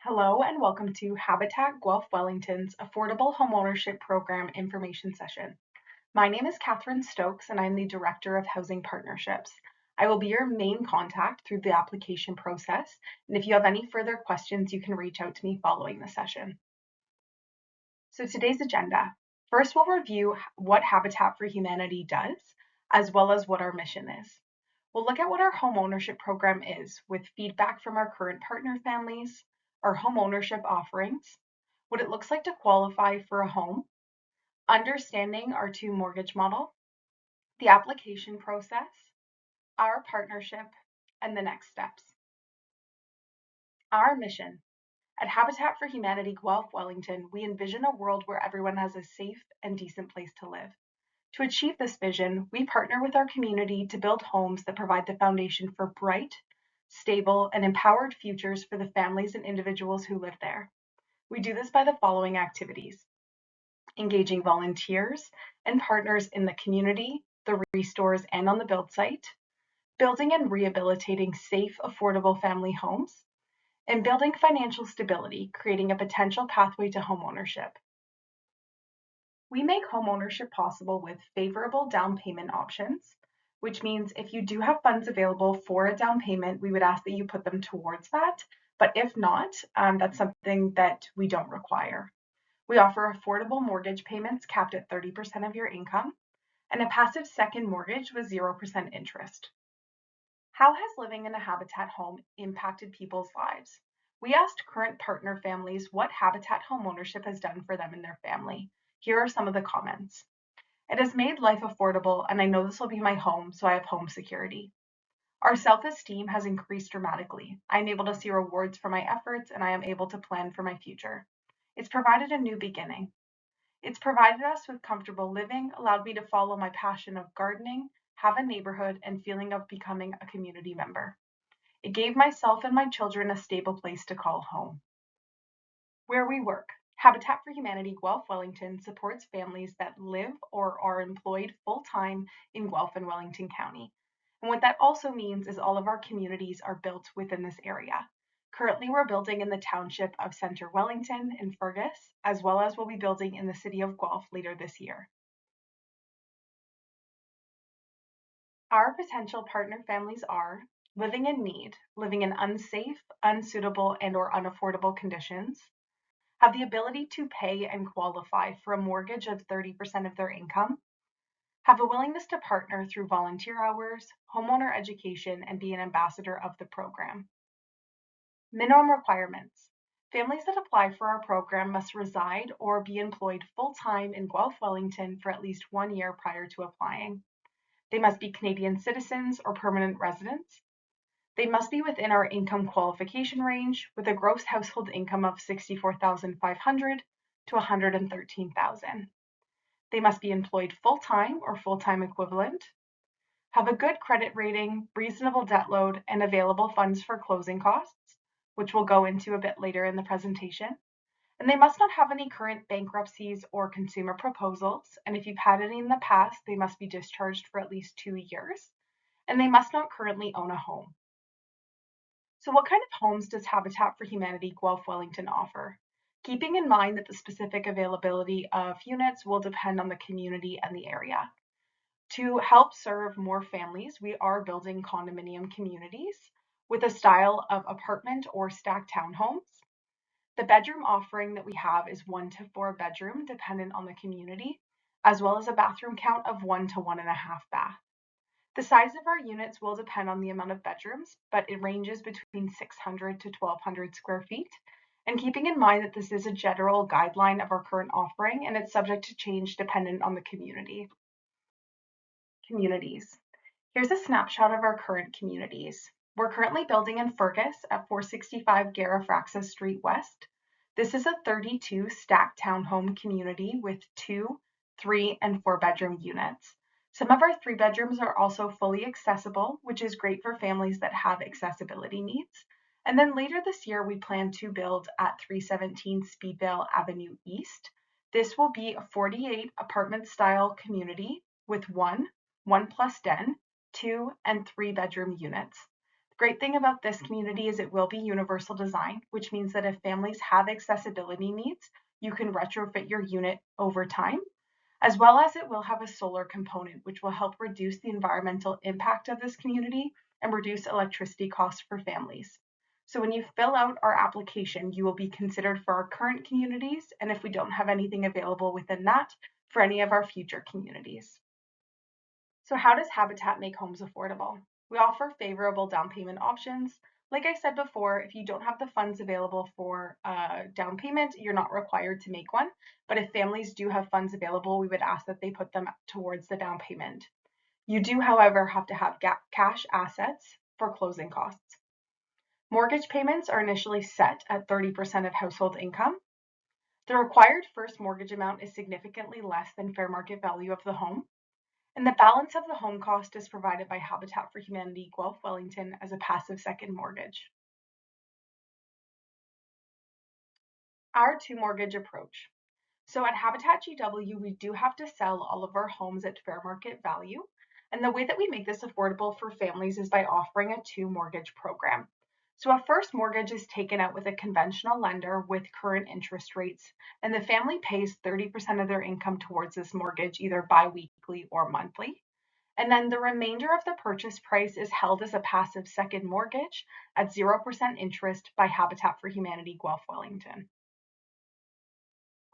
Hello and welcome to Habitat Guelph Wellington's Affordable Homeownership Program information session. My name is Catherine Stokes and I'm the Director of Housing Partnerships. I will be your main contact through the application process, and if you have any further questions, you can reach out to me following the session. So today's agenda. First, we'll review what Habitat for Humanity does, as well as what our mission is. We'll look at what our home ownership program is with feedback from our current partner families, our home ownership offerings, what it looks like to qualify for a home, understanding our two mortgage model, the application process, our partnership, and the next steps. Our mission. At Habitat for Humanity Guelph Wellington, we envision a world where everyone has a safe and decent place to live. To achieve this vision, we partner with our community to build homes that provide the foundation for bright, stable, and empowered futures for the families and individuals who live there. We do this by the following activities: engaging volunteers and partners in the community, the restores, and on the build site, building and rehabilitating safe, affordable family homes, and building financial stability, creating a potential pathway to homeownership. We make homeownership possible with favorable down payment options, which means if you do have funds available for a down payment, we would ask that you put them towards that. But if not, that's something that we don't require. We offer affordable mortgage payments capped at 30% of your income and a passive second mortgage with 0% interest. How has living in a Habitat home impacted people's lives? We asked current partner families what Habitat homeownership has done for them and their family. Here are some of the comments. It has made life affordable, and I know this will be my home, so I have home security. Our self-esteem has increased dramatically. I am able to see rewards for my efforts, and I am able to plan for my future. It's provided a new beginning. It's provided us with comfortable living, allowed me to follow my passion of gardening, have a neighborhood, and feeling of becoming a community member. It gave myself and my children a stable place to call home. Where we work. Habitat for Humanity Guelph Wellington supports families that live or are employed full-time in Guelph and Wellington County. And what that also means is all of our communities are built within this area. Currently, we're building in the township of Center Wellington and Fergus, as well as we'll be building in the city of Guelph later this year. Our potential partner families are living in need, living in unsafe, unsuitable, and/or unaffordable conditions, have the ability to pay and qualify for a mortgage of 30% of their income, have a willingness to partner through volunteer hours, homeowner education, and be an ambassador of the program. Minimum requirements. Families that apply for our program must reside or be employed full-time in Guelph Wellington for at least 1 year prior to applying. They must be Canadian citizens or permanent residents. They must be within our income qualification range with a gross household income of $64,500 to $113,000. They must be employed full-time or full-time equivalent, have a good credit rating, reasonable debt load, and available funds for closing costs, which we'll go into a bit later in the presentation. And they must not have any current bankruptcies or consumer proposals. And if you've had any in the past, they must be discharged for at least 2 years. And they must not currently own a home. So what kind of homes does Habitat for Humanity Guelph Wellington offer? Keeping in mind that the specific availability of units will depend on the community and the area. To help serve more families, we are building condominium communities with a style of apartment or stacked townhomes. The bedroom offering that we have is 1 to 4 bedroom, dependent on the community, as well as a bathroom count of 1 to 1.5 bath. The size of our units will depend on the amount of bedrooms, but it ranges between 600 to 1,200 square feet. And keeping in mind that this is a general guideline of our current offering and it's subject to change dependent on the community. Communities. Here's a snapshot of our current communities. We're currently building in Fergus at 465 Garifraxis Street West. This is a 32 stacked townhome community with 2, 3, and 4 bedroom units. Some of our 3 bedrooms are also fully accessible, which is great for families that have accessibility needs. And then later this year, we plan to build at 317 Speedvale Avenue East. This will be a 48 apartment style community with 1 plus den, 2, and 3 bedroom units. Great thing about this community is it will be universal design, which means that if families have accessibility needs, you can retrofit your unit over time, as well as it will have a solar component, which will help reduce the environmental impact of this community and reduce electricity costs for families. So when you fill out our application, you will be considered for our current communities, and if we don't have anything available within that, for any of our future communities. So how does Habitat make homes affordable? We offer favorable down payment options. Like I said before, if you don't have the funds available for down payment, you're not required to make one. But if families do have funds available, we would ask that they put them towards the down payment. You do, however, have to have cash assets for closing costs. Mortgage payments are initially set at 30% of household income. The required first mortgage amount is significantly less than fair market value of the home. And the balance of the home cost is provided by Habitat for Humanity Guelph Wellington as a passive second mortgage. Our two mortgage approach. So at Habitat GW, we do have to sell all of our homes at fair market value. And the way that we make this affordable for families is by offering a two mortgage program. So a first mortgage is taken out with a conventional lender with current interest rates, and the family pays 30% of their income towards this mortgage, either biweekly or monthly. And then the remainder of the purchase price is held as a passive second mortgage at 0% interest by Habitat for Humanity Guelph Wellington.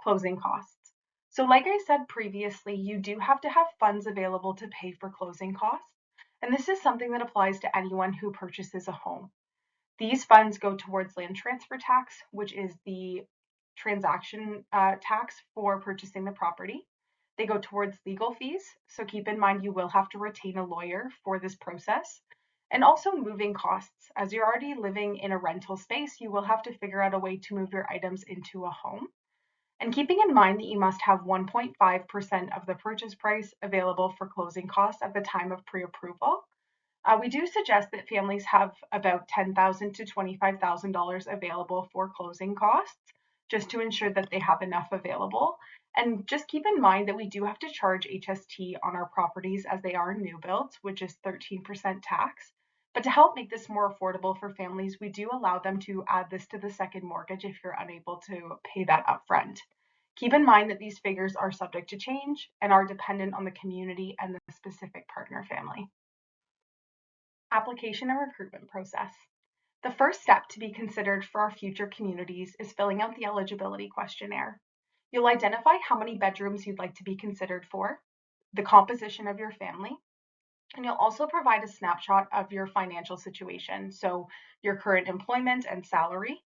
Closing costs. So like I said previously, you do have to have funds available to pay for closing costs. And this is something that applies to anyone who purchases a home. These funds go towards land transfer tax, which is the transaction tax for purchasing the property. They go towards legal fees, so keep in mind you will have to retain a lawyer for this process. And also moving costs. As you're already living in a rental space, you will have to figure out a way to move your items into a home. And keeping in mind that you must have 1.5% of the purchase price available for closing costs at the time of pre-approval. We do suggest that families have about $10,000 to $25,000 available for closing costs, just to ensure that they have enough available. And just keep in mind that we do have to charge HST on our properties as they are new builds, which is 13% tax. But to help make this more affordable for families, we do allow them to add this to the second mortgage if you're unable to pay that upfront. Keep in mind that these figures are subject to change and are dependent on the community and the specific partner family. Application and recruitment process. The first step to be considered for our future communities is filling out the eligibility questionnaire. You'll identify how many bedrooms you'd like to be considered for, the composition of your family, and you'll also provide a snapshot of your financial situation. So your current employment and salary,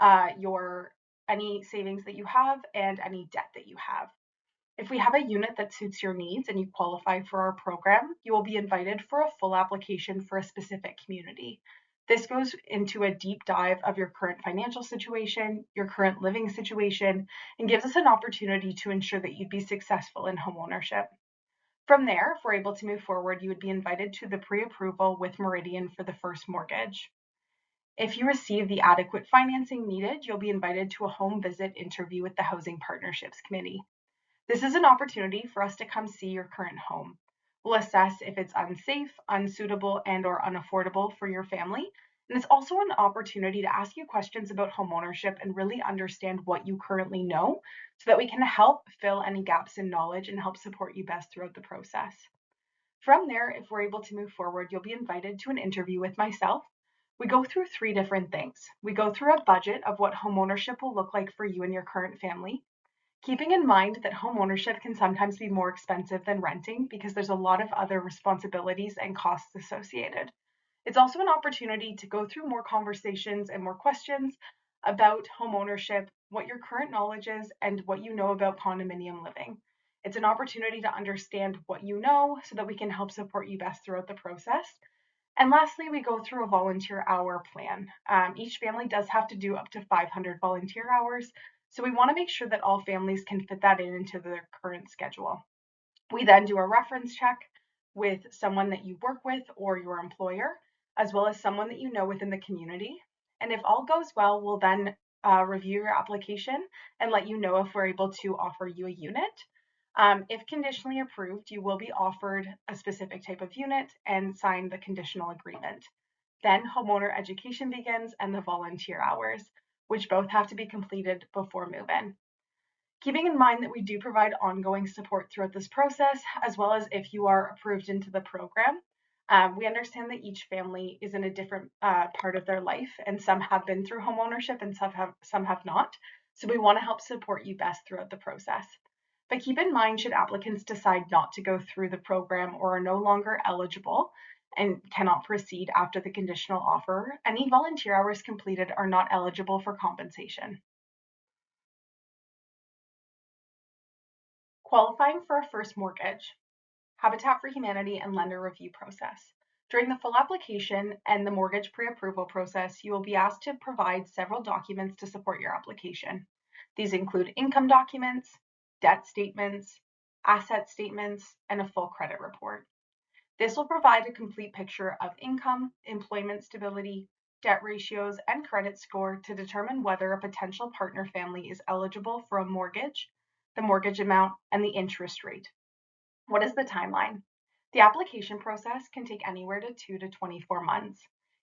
any savings that you have, and any debt that you have. If we have a unit that suits your needs and you qualify for our program, you will be invited for a full application for a specific community. This goes into a deep dive of your current financial situation, your current living situation, and gives us an opportunity to ensure that you'd be successful in homeownership. From there, if we're able to move forward, you would be invited to the pre-approval with Meridian for the first mortgage. If you receive the adequate financing needed, you'll be invited to a home visit interview with the Housing Partnerships Committee. This is an opportunity for us to come see your current home. We'll assess if it's unsafe, unsuitable, and/or unaffordable for your family. And it's also an opportunity to ask you questions about homeownership and really understand what you currently know so that we can help fill any gaps in knowledge and help support you best throughout the process. From there, if we're able to move forward, you'll be invited to an interview with myself. We go through three different things. We go through a budget of what homeownership will look like for you and your current family. Keeping in mind that home ownership can sometimes be more expensive than renting because there's a lot of other responsibilities and costs associated. It's also an opportunity to go through more conversations and more questions about home ownership, what your current knowledge is, and what you know about condominium living. It's an opportunity to understand what you know so that we can help support you best throughout the process. And lastly, we go through a volunteer hour plan. Each family does have to do up to 500 volunteer hours, so we want to make sure that all families can fit that into their current schedule. We then do a reference check with someone that you work with or your employer, as well as someone that you know within the community. And if all goes well, we'll then review your application and let you know if we're able to offer you a unit. If conditionally approved, you will be offered a specific type of unit and sign the conditional agreement. Then homeowner education begins and the volunteer hours, which both have to be completed before move-in. Keeping in mind that we do provide ongoing support throughout this process, as well as if you are approved into the program. We understand that each family is in a different part of their life, and some have been through homeownership and some have not. So we want to help support you best throughout the process. But keep in mind, should applicants decide not to go through the program or are no longer eligible and cannot proceed after the conditional offer, any volunteer hours completed are not eligible for compensation. Qualifying for a first mortgage, Habitat for Humanity and lender review process. During the full application and the mortgage pre-approval process, you will be asked to provide several documents to support your application. These include income documents, debt statements, asset statements, and a full credit report. This will provide a complete picture of income, employment stability, debt ratios, and credit score to determine whether a potential partner family is eligible for a mortgage, the mortgage amount, and the interest rate. What is the timeline? The application process can take anywhere to 2 to 24 months,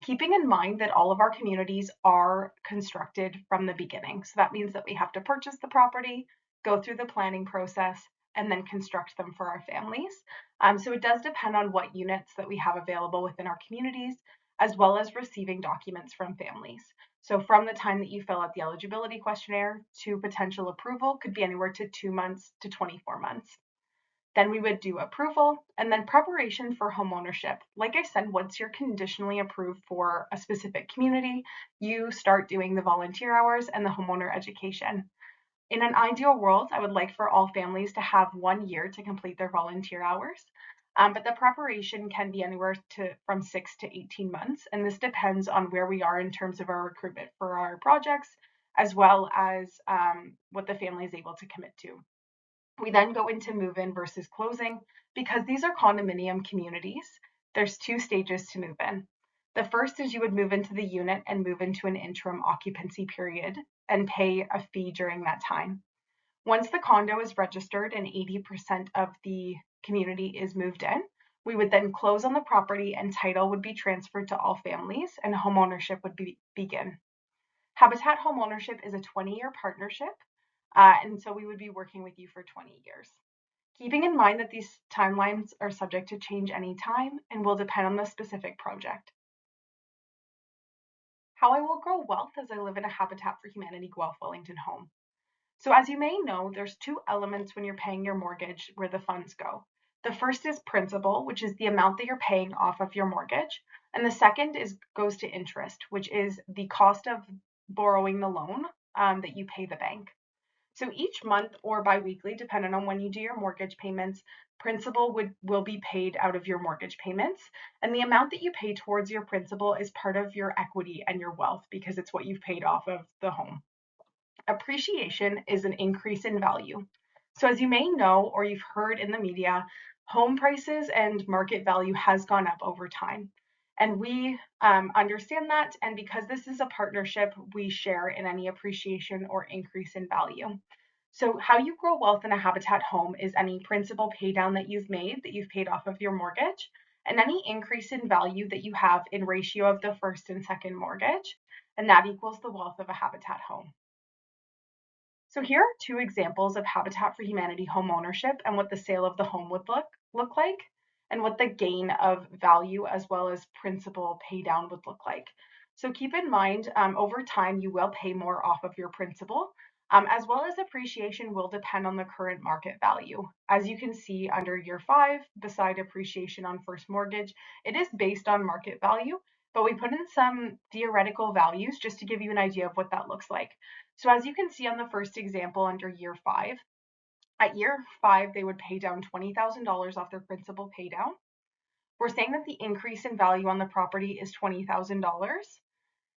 keeping in mind that all of our communities are constructed from the beginning. So that means that we have to purchase the property, go through the planning process, and then construct them for our families. So it does depend on what units that we have available within our communities, as well as receiving documents from families. So from the time that you fill out the eligibility questionnaire to potential approval could be anywhere to 2 months to 24 months. Then we would do approval and then preparation for homeownership. Like I said, once you're conditionally approved for a specific community, you start doing the volunteer hours and the homeowner education. In an ideal world, I would like for all families to have 1 year to complete their volunteer hours. But the preparation can be anywhere from 6 to 18 months. And this depends on where we are in terms of our recruitment for our projects, as well as what the family is able to commit to. We then go into move-in versus closing. Because these are condominium communities, there's 2 stages to move in. The first is you would move into the unit and move into an interim occupancy period and pay a fee during that time. Once the condo is registered and 80% of the community is moved in, we would then close on the property and title would be transferred to all families and homeownership would begin. Habitat Homeownership is a 20-year partnership, and so we would be working with you for 20 years. Keeping in mind that these timelines are subject to change anytime and will depend on the specific project. How I will grow wealth as I live in a Habitat for Humanity Guelph Wellington home. So as you may know, there's 2 elements when you're paying your mortgage where the funds go. The first is principal, which is the amount that you're paying off of your mortgage. And the second goes to interest, which is the cost of borrowing the loan that you pay the bank. So each month or biweekly, depending on when you do your mortgage payments, principal will be paid out of your mortgage payments. And the amount that you pay towards your principal is part of your equity and your wealth because it's what you've paid off of the home. Appreciation is an increase in value. So as you may know or you've heard in the media, home prices and market value has gone up over time. And we understand that. And because this is a partnership, we share in any appreciation or increase in value. So how you grow wealth in a Habitat home is any principal pay down that you've made, that you've paid off of your mortgage, and any increase in value that you have in ratio of the first and second mortgage. And that equals the wealth of a Habitat home. So here are 2 examples of Habitat for Humanity home ownership and what the sale of the home would look like, and what the gain of value as well as principal pay down would look like. So keep in mind, over time, you will pay more off of your principal, as well as appreciation will depend on the current market value. As you can see under year 5, beside appreciation on first mortgage, it is based on market value, but we put in some theoretical values just to give you an idea of what that looks like. So as you can see on the first example under year 5, at year 5, they would pay down $20,000 off their principal pay down. We're saying that the increase in value on the property is $20,000.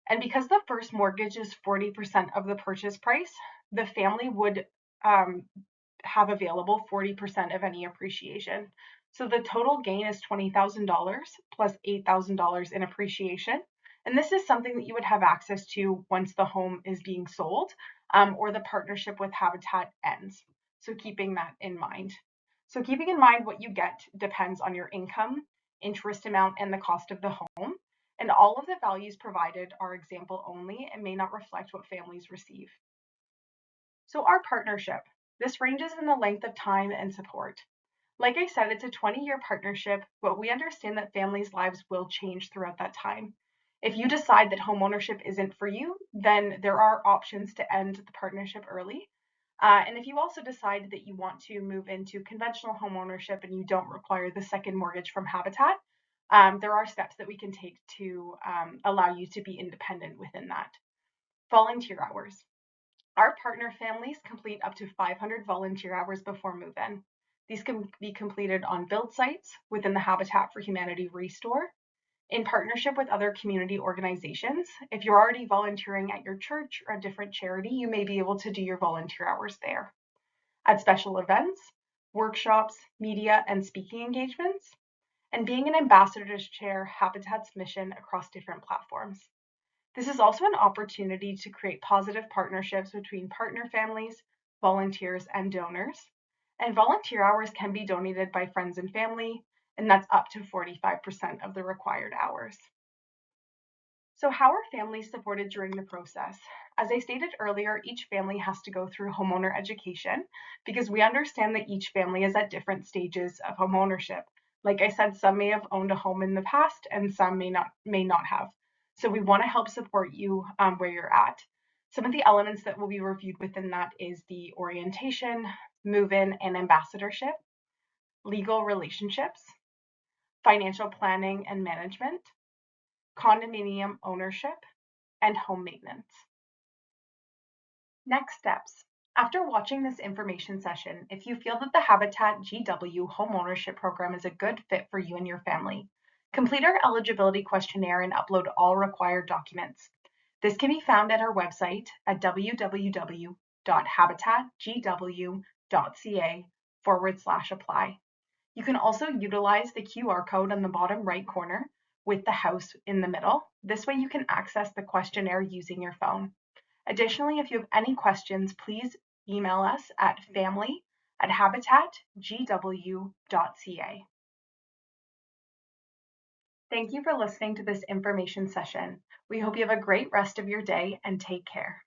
And because the first mortgage is 40% of the purchase price, the family would have available 40% of any appreciation. So the total gain is $20,000 plus $8,000 in appreciation. And this is something that you would have access to once the home is being sold or the partnership with Habitat ends. So keeping that in mind. So keeping in mind what you get depends on your income, interest amount, and the cost of the home. and all of the values provided are example only and may not reflect what families receive. So our partnership, this ranges in the length of time and support. Like I said, it's a 20-year partnership, but we understand that families' lives will change throughout that time. If you decide that homeownership isn't for you, then there are options to end the partnership early. And if you also decide that you want to move into conventional homeownership and you don't require the second mortgage from Habitat, there are steps that we can take to allow you to be independent within that. Volunteer hours. Our partner families complete up to 500 volunteer hours before move-in. These can be completed on build sites within the Habitat for Humanity Restore, in partnership with other community organizations. If you're already volunteering at your church or a different charity, you may be able to do your volunteer hours there. At special events, workshops, media, and speaking engagements, and being an ambassador to share Habitat's mission across different platforms. This is also an opportunity to create positive partnerships between partner families, volunteers, and donors. And volunteer hours can be donated by friends and family, and that's up to 45% of the required hours. So how are families supported during the process? As I stated earlier, each family has to go through homeowner education because we understand that each family is at different stages of homeownership. Like I said, some may have owned a home in the past and some may not have. So we want to help support you where you're at. Some of the elements that will be reviewed within that is the orientation, move-in and ambassadorship, legal relationships, financial planning and management, condominium ownership, and home maintenance. Next steps. After watching this information session, if you feel that the Habitat GW Homeownership Program is a good fit for you and your family, complete our eligibility questionnaire and upload all required documents. This can be found at our website at www.habitatgw.ca/apply. You can also utilize the QR code on the bottom right corner with the house in the middle. This way you can access the questionnaire using your phone. Additionally, if you have any questions, please email us at family@habitatgw.ca. Thank you for listening to this information session. We hope you have a great rest of your day and take care.